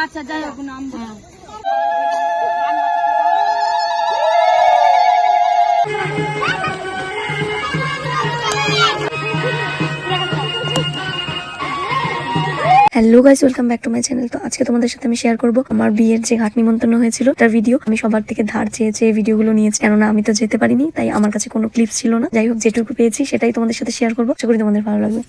আচ্ছা যাই হোক নাম hello guys, welcome back to my channel. তো আজকে তোমাদের সাথে আমি শেয়ার করবো আমার বিয়ের যে ঘাট নিমন্ত্রণ হয়েছিল তার ভিডিও। আমি সবার থেকে ধার চেয়ে ভিডিওগুলো নিয়েছি, কেননা আমি তো যেতে পারিনি, তাই আমার কাছে কোনো ক্লিপস ছিল না। যাই হোক, যেটুকু পেয়েছি সেটাই তোমাদের সাথে শেয়ার করবো। আশা করি তোমাদের ভালো লাগবে।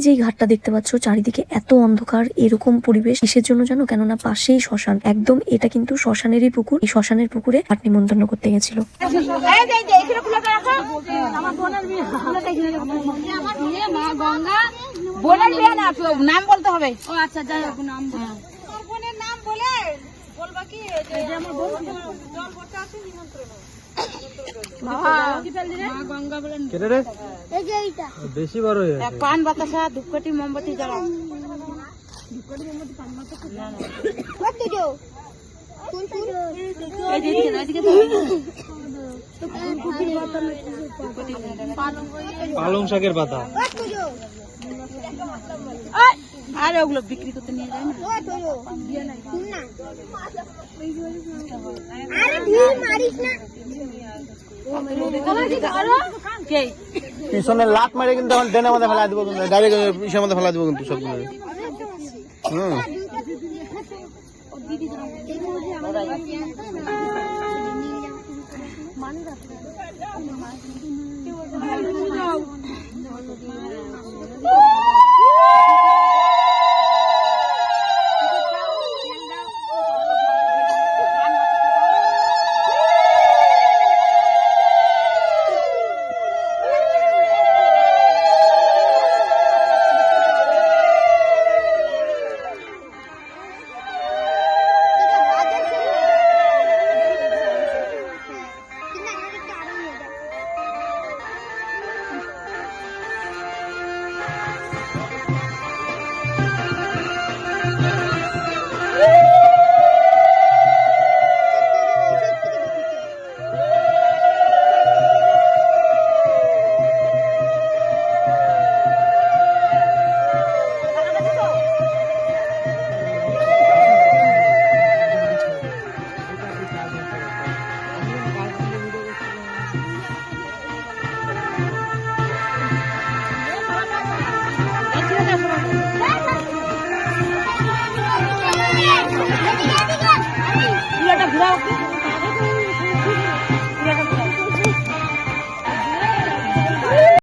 যে ঘাটটা দেখতে পাচ্ছ, চারিদিকে এত অন্ধকার, এরকম পরিবেশ কিসের জন্য জানো? কেননা পাশেই শ্মশান, একদম এটা কিন্তু শ্মশানেরই পুকুর। এই শ্মশানের পুকুরে ঘাট নিমন্ত্রণ করতে গেছিল। নাম বলতে হবে। ও আচ্ছা, যাই হোক নাম নাম বলে বলবা কি বেশি বড় পান বাতাসা ধূপকাঠি মোমবাতি জ্বালাও। পালং শাকের পাতা আর ওগুলো বিক্রি করতে নিয়ে যায় না। কে পিছনে লাত মারে কিন্তু এখন ডেনের মধ্যে ফেলা দিব কিন্তু ডাইরেক্ট পিছের মধ্যে ফেলা দিব কিন্তু সব হুম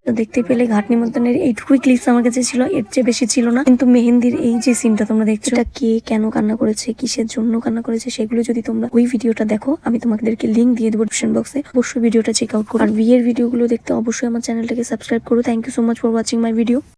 তো দেখতে পেলে ঘাট নিমন্ত্রণের এইটুকুই ক্লিপস আমার কাছে ছিল, এর চেয়ে বেশি ছিল না। কিন্তু মেহেন্দির এই যে সিনটা তোমরা দেখছো, এটা কে কেন কান্না করেছে, কিসের জন্য কান্না করেছে, সেগুলো যদি তোমরা ওই ভিডিওটা দেখো, আমি তোমাদেরকে লিঙ্ক দিয়ে দেবো ডিসক্রিপশন বক্সে, অবশ্যই ভিডিওটা চেক আউট করো। আর বিয়ের ভিডিওগুলো দেখতে অবশ্যই আমার চ্যানেলটাকে সাবস্ক্রাইব করো। Thank you so much for watching my video.